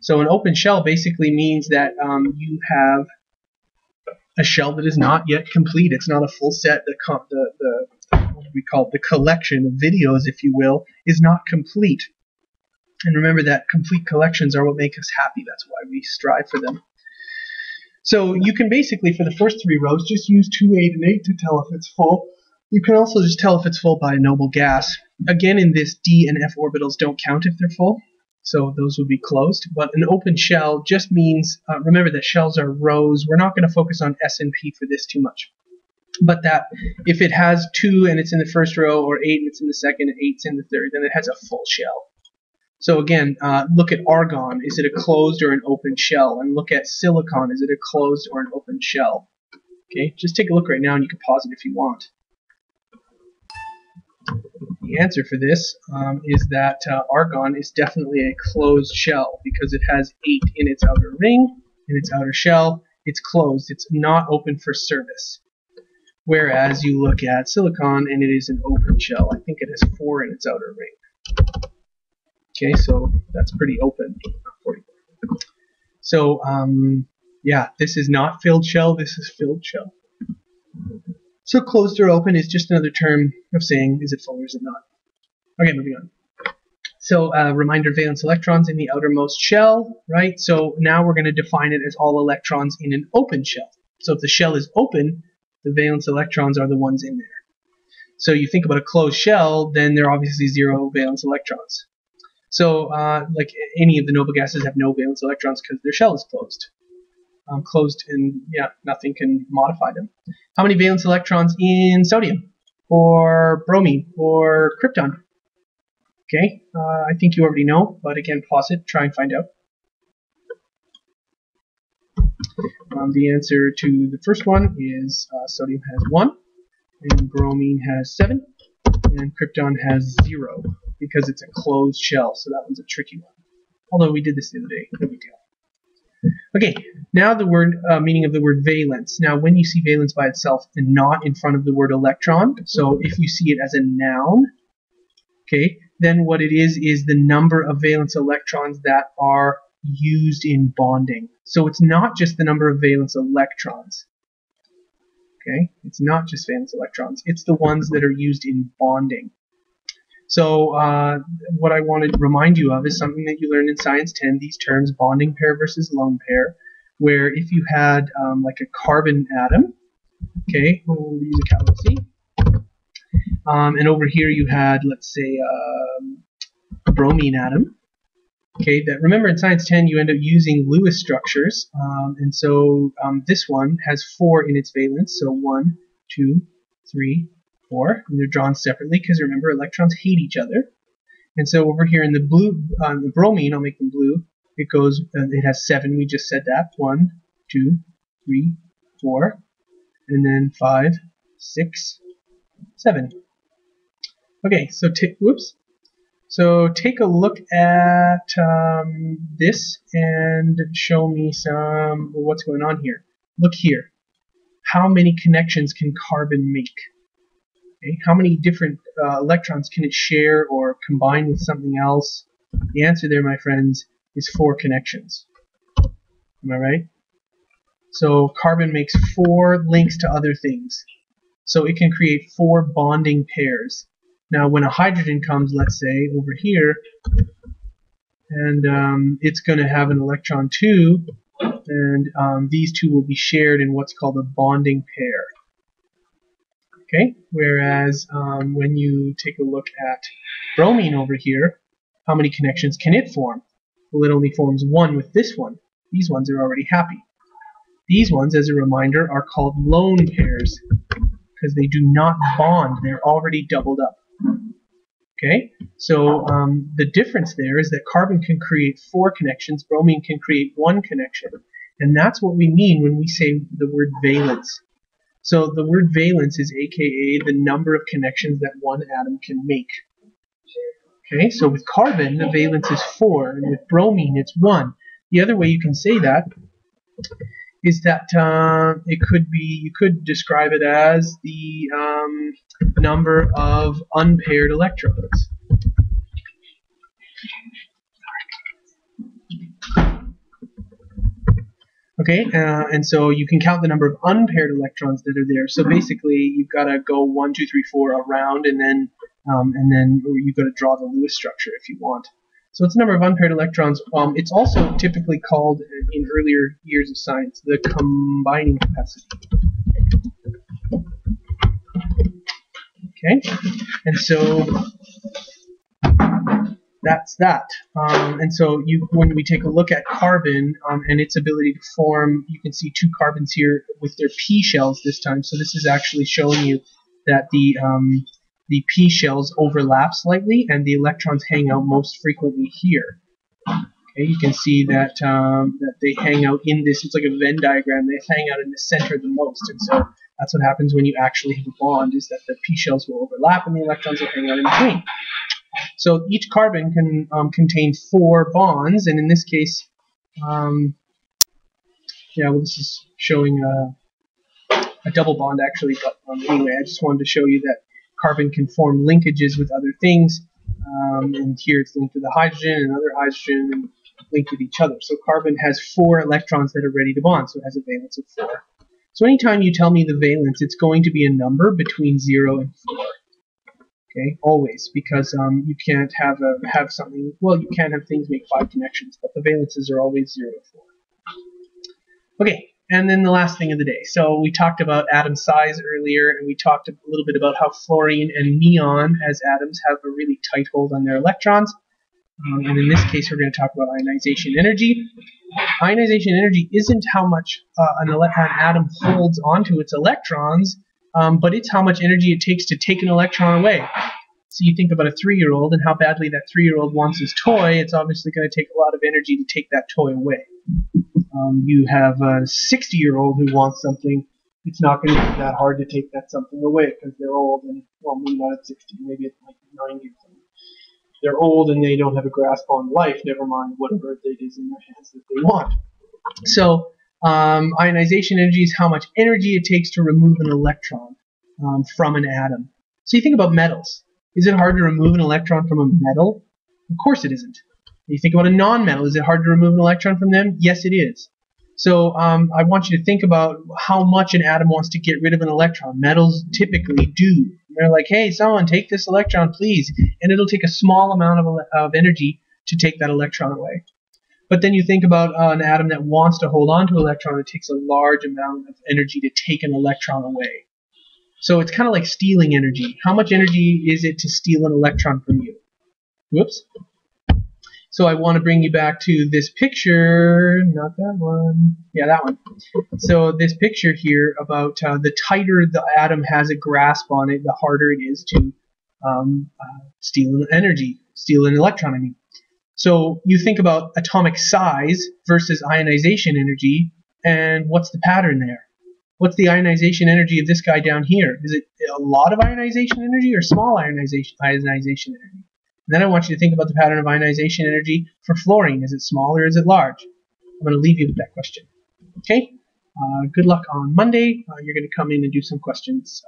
So an open shell basically means that you have a shell that is not yet complete. It's not a full set. What do we call it? The collection of videos, if you will, is not complete. And remember that complete collections are what make us happy. That's why we strive for them. So you can basically, for the first 3 rows, just use 2, 8, and 8 to tell if it's full. You can also just tell if it's full by a noble gas. Again, in this, D and F orbitals don't count if they're full, so those would be closed. But an open shell just means, remember that shells are rows. We're not going to focus on S and P for this too much. But that if it has 2 and it's in the first row, or 8 and it's in the second, and 8's in the third, then it has a full shell. So again, look at argon. Is it a closed or an open shell? And look at silicon. Is it a closed or an open shell? Okay, just take a look right now, and you can pause it if you want. The answer for this is that argon is definitely a closed shell because it has 8 in its outer ring, in its outer shell. It's closed. It's not open for service. Whereas you look at silicon, and it is an open shell. I think it has 4 in its outer ring. Okay, so that's pretty open. So, yeah, this is not filled shell, this is filled shell. So closed or open is just another term of saying, is it full or is it not? Okay, moving on. So, reminder, valence electrons in the outermost shell, right? So now we're going to define it as all electrons in an open shell. So if the shell is open, the valence electrons are the ones in there. So you think about a closed shell, then there are obviously 0 valence electrons. So, like any of the noble gases have no valence electrons because their shell is closed. Closed, and yeah, nothing can modify them. How many valence electrons in sodium, or bromine, or krypton? Okay, I think you already know, but again, pause it, try and find out. The answer to the first one is sodium has 1, and bromine has 7, and krypton has 0. Because it's a closed shell, so that one's a tricky one. Although we did this the other day, no big deal. Okay, now the word meaning of the word valence. Now, when you see valence by itself and not in front of the word electron, so if you see it as a noun, okay, then what it is the number of valence electrons that are used in bonding. So it's not just the number of valence electrons. Okay, it's not just valence electrons. It's the ones that are used in bonding. So what I want to remind you of is something that you learned in Science 10, these terms, bonding pair versus lone pair, where if you had like a carbon atom, okay, we'll use a capital C, and over here you had, let's say, a bromine atom, okay, that, remember in Science 10 you end up using Lewis structures, and so this one has 4 in its valence, so 1, 2, 3, 4, and they're drawn separately because remember electrons hate each other. And so over here in the blue, the bromine, I'll make them blue. It goes, it has 7. We just said that. 1, 2, 3, 4, and then 5, 6, 7. Okay, so So take a look at this and show me some what's going on here. Look here. How many connections can carbon make? Okay, how many different electrons can it share or combine with something else? The answer there, my friends, is 4 connections. Am I right? So carbon makes 4 links to other things. So it can create 4 bonding pairs. Now when a hydrogen comes, let's say, over here, and it's going to have an electron too, and these two will be shared in what's called a bonding pair. Okay, whereas when you take a look at bromine over here, how many connections can it form? Well, it only forms 1 with this one. These ones are already happy. These ones, as a reminder, are called lone pairs because they do not bond. They're already doubled up. Okay, so the difference there is that carbon can create 4 connections, bromine can create 1 connection, and that's what we mean when we say the word valence. So the word valence is aka the number of connections that one atom can make. Okay, so with carbon the valence is 4, and with bromine it's 1. The other way you can say that is that it could be, you could describe it as the number of unpaired electrons. Okay, and so you can count the number of unpaired electrons that are there. So basically, you've got to go 1, 2, 3, 4 around, and then you've got to draw the Lewis structure if you want. So it's the number of unpaired electrons. It's also typically called, in earlier years of science, the combining capacity. Okay, and so that's that. And so when we take a look at carbon and its ability to form, you can see two carbons here with their p shells this time. So this is actually showing you that the p shells overlap slightly, and the electrons hang out most frequently here. Okay, you can see that that they hang out in this. It's like a Venn diagram. They hang out in the center the most, and so that's what happens when you actually have a bond. Is that the p shells will overlap, and the electrons will hang out in between. So each carbon can contain 4 bonds, and in this case, this is showing a double bond actually, but anyway, I just wanted to show you that carbon can form linkages with other things, and here it's linked with a hydrogen and another hydrogen and linked with each other. So carbon has 4 electrons that are ready to bond, so it has a valence of 4. So anytime you tell me the valence, it's going to be a number between 0 and 4. Okay, always, because you can't have something. Well, you can have things make 5 connections, but the valences are always 0 to 4. Okay, and then the last thing of the day. So we talked about atom size earlier, and we talked a little bit about how fluorine and neon as atoms have a really tight hold on their electrons. And in this case, we're going to talk about ionization energy. Ionization energy isn't how much an atom holds onto its electrons, but it's how much energy it takes to take an electron away. So you think about a 3-year-old and how badly that 3-year-old wants his toy. It's obviously going to take a lot of energy to take that toy away. You have a 60-year-old who wants something. It's not going to be that hard to take that something away because they're old, and well, maybe not at 60, maybe at like 90 or something. They're old and they don't have a grasp on life, never mind whatever it is in their hands that they want. So ionization energy is how much energy it takes to remove an electron from an atom. So you think about metals. Is it hard to remove an electron from a metal? Of course it isn't. You think about a non-metal. Is it hard to remove an electron from them? Yes, it is. So I want you to think about how much an atom wants to get rid of an electron. Metals typically do. They're like, hey, someone take this electron, please. And it'll take a small amount of energy to take that electron away. But then you think about an atom that wants to hold on to an electron. It takes a large amount of energy to take an electron away. So it's kind of like stealing energy. How much energy is it to steal an electron from you? Whoops. So I want to bring you back to this picture, not that one, yeah, that one. So this picture here about the tighter the atom has a grasp on it, the harder it is to steal an electron, I mean. So you think about atomic size versus ionization energy, and what's the pattern there? What's the ionization energy of this guy down here? Is it a lot of ionization energy or small ionization energy? And then I want you to think about the pattern of ionization energy for fluorine. Is it small or is it large? I'm going to leave you with that question. Okay? Good luck on Monday. You're going to come in and do some questions